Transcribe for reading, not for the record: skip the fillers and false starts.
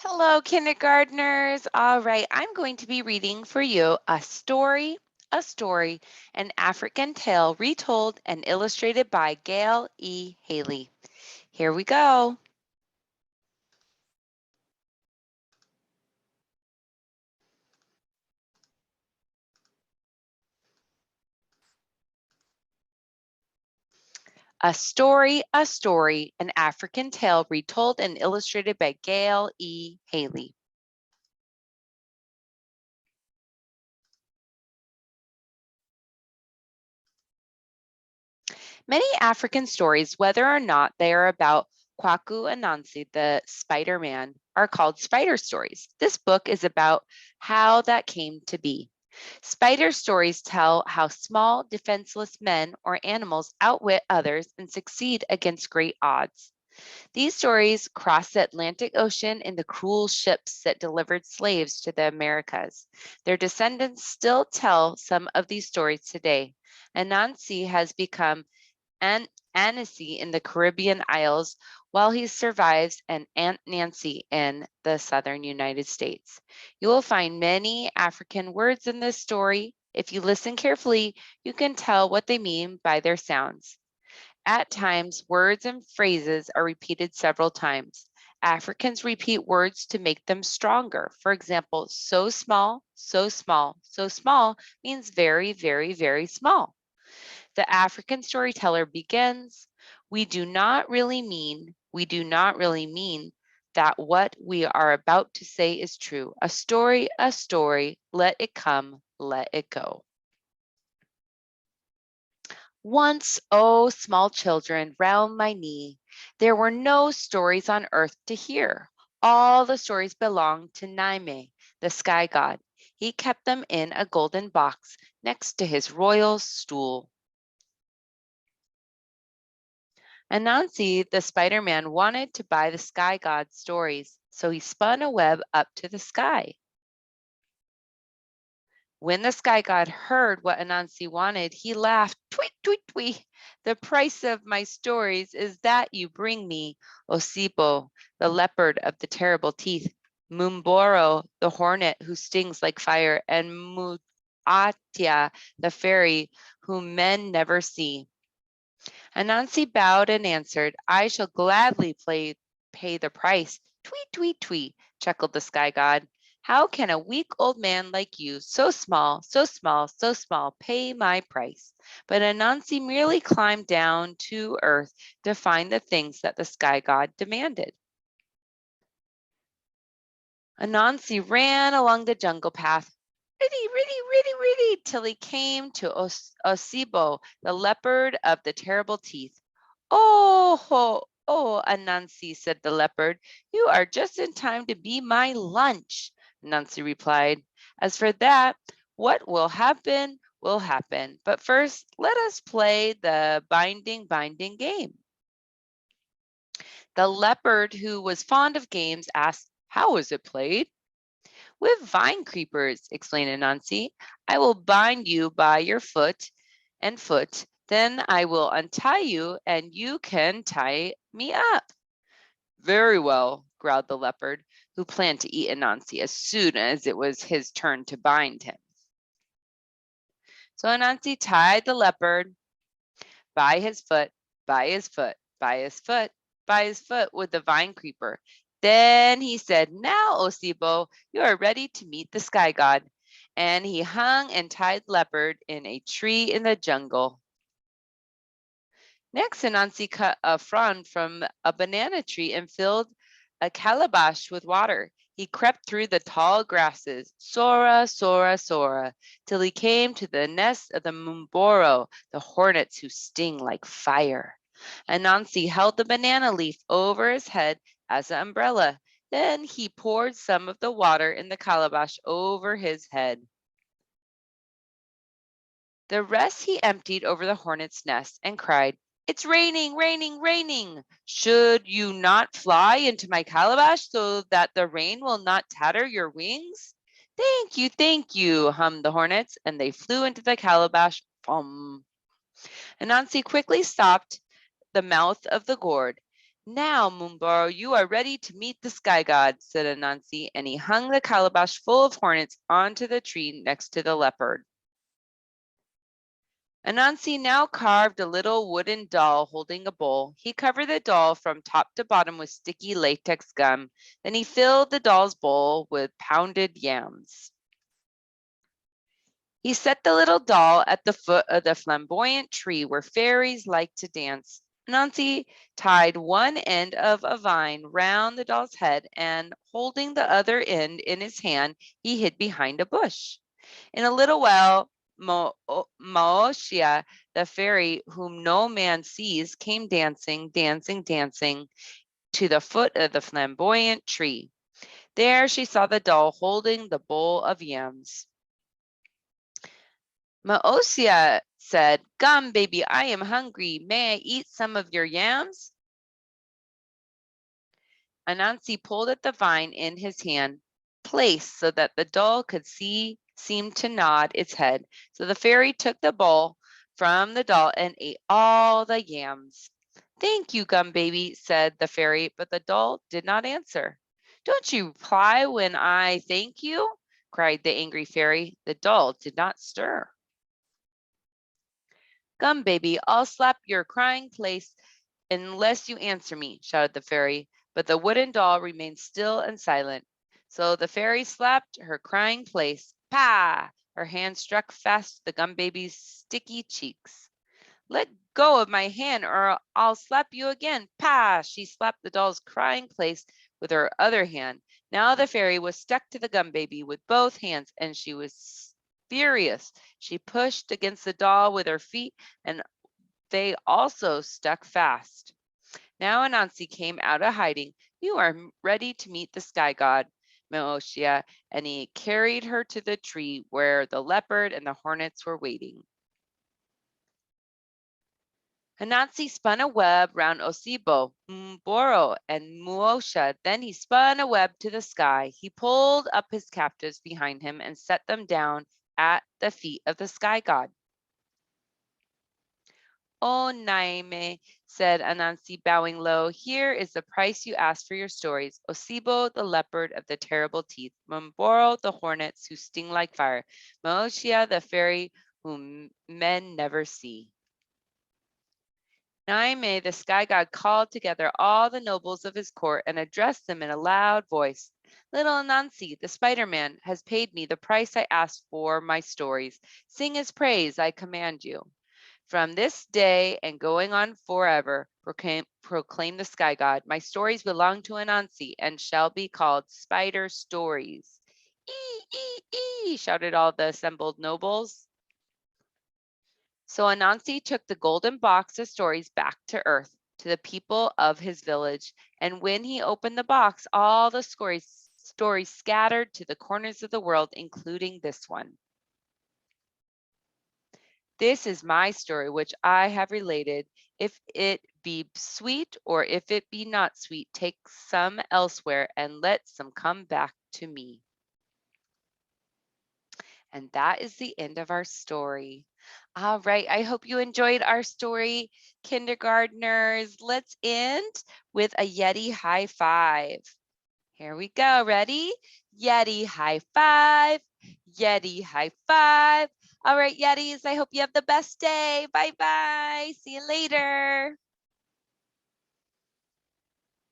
Hello, kindergartners. All right, I'm going to be reading for you a story, an African tale retold and illustrated by Gail E. Haley. Here we go. A story, an African tale retold and illustrated by Gail E. Haley. Many African stories, whether or not they are about Kwaku Anansi, the Spider-Man, are called spider stories. This book is about how that came to be. Spider stories tell how small, defenseless men or animals outwit others and succeed against great odds. These stories crossed the Atlantic Ocean in the cruel ships that delivered slaves to the Americas. Their descendants still tell some of these stories today. Anansi has become an Annecy in the Caribbean Isles, while he survives an Aunt Nancy in the southern United States. You will find many African words in this story. If you listen carefully, you can tell what they mean by their sounds. At times, words and phrases are repeated several times. Africans repeat words to make them stronger. For example, so small, so small, so small means very, very, very small. The African storyteller begins, we do not really mean that what we are about to say is true. A story, let it come, let it go. Once, oh, small children, round my knee, there were no stories on earth to hear. All the stories belonged to Naime, the sky god. He kept them in a golden box next to his royal stool. Anansi, the Spider-Man, wanted to buy the sky god's stories, so he spun a web up to the sky. When the sky god heard what Anansi wanted, he laughed, tweet, tweet, tweet. The price of my stories is that you bring me Osibo, the leopard of the terrible teeth, Mumboro, the hornet who stings like fire, and Muatia, the fairy whom men never see. Anansi bowed and answered, I shall gladly pay the price. Tweet, tweet, tweet, chuckled the sky god. How can a weak old man like you, so small, so small, so small, pay my price? But Anansi merely climbed down to earth to find the things that the sky god demanded. Anansi ran along the jungle path, riddy, till he came to Osibo, the leopard of the terrible teeth. Oh, Anansi, said the leopard, you are just in time to be my lunch. Anansi replied, as for that, what will happen will happen. But first, let us play the binding game. The leopard, who was fond of games, asked, how is it played? With vine creepers, explained Anansi. I will bind you by your foot and foot. Then I will untie you and you can tie me up. Very well, growled the leopard, who planned to eat Anansi as soon as it was his turn to bind him. So Anansi tied the leopard by his foot, by his foot, by his foot, by his foot with the vine creeper. Then he said, now, Osibo, you are ready to meet the sky god. And he hung and tied leopard in a tree in the jungle. Next, Anansi cut a frond from a banana tree and filled a calabash with water. He crept through the tall grasses, Sora, Sora, Sora, till he came to the nest of the Mumboro, the hornets who sting like fire. Anansi held the banana leaf over his head as an umbrella. Then he poured some of the water in the calabash over his head. The rest he emptied over the hornet's nest and cried, it's raining, raining, raining. Should you not fly into my calabash so that the rain will not tatter your wings? Thank you, hummed the hornets, and they flew into the calabash. Anansi quickly stopped the mouth of the gourd. Now, Moonboro, you are ready to meet the sky god, said Anansi, and he hung the calabash full of hornets onto the tree next to the leopard. Anansi now carved a little wooden doll holding a bowl. He covered the doll from top to bottom with sticky latex gum. Then he filled the doll's bowl with pounded yams. He set the little doll at the foot of the flamboyant tree where fairies like to dance. Anansi tied one end of a vine round the doll's head and, holding the other end in his hand, he hid behind a bush. In a little while, Maoshia, the fairy whom no man sees, came dancing, dancing, dancing to the foot of the flamboyant tree. There she saw the doll holding the bowl of yams. Maosia said, "Come, baby, I am hungry. May I eat some of your yams?" Anansi pulled at the vine in his hand, placed so that the doll could seemed to nod its head. So the fairy took the bowl from the doll and ate all the yams. "Thank you, Gum Baby," said the fairy, but the doll did not answer. "Don't you reply when I thank you?" cried the angry fairy. The doll did not stir. "Gum Baby, I'll slap your crying place unless you answer me," shouted the fairy, but the wooden doll remained still and silent. So the fairy slapped her crying place. "Pah!" Her hand struck fast the Gum Baby's sticky cheeks. "Let go of my hand or I'll slap you again. Pah!" She slapped the doll's crying place with her other hand. Now the fairy was stuck to the Gum Baby with both hands, and she was furious. She pushed against the doll with her feet, and they also stuck fast. Now Anansi came out of hiding. "You are ready to meet the sky god, Meotia," and he carried her to the tree where the leopard and the hornets were waiting. Anansi spun a web round Osibo, Mboro, and Muosha. Then he spun a web to the sky. He pulled up his captives behind him and set them down at the feet of the sky god. "Oh, Naime," said Anansi, bowing low, "here is the price you asked for your stories. Osibo, the leopard of the terrible teeth. Mumboro, the hornets who sting like fire. Maoshia, the fairy whom men never see." Naime, the sky god, called together all the nobles of his court and addressed them in a loud voice. "Little Anansi, the Spider-Man, has paid me the price I asked for my stories. Sing his praise, I command you. From this day and going on forever, proclaim the sky god, my stories belong to Anansi and shall be called Spider Stories." Shouted all the assembled nobles. So Anansi took the golden box of stories back to Earth, to the people of his village. And when he opened the box, all the stories scattered to the corners of the world, including this one. "This is my story which I have related. If it be sweet or if it be not sweet, take some elsewhere and let some come back to me." And that is the end of our story. All right, I hope you enjoyed our story, kindergartners. Let's end with a Yeti high five. Here we go. Ready? Yeti high five. Yeti high five. All right, Yetis, I hope you have the best day. Bye-bye. See you later.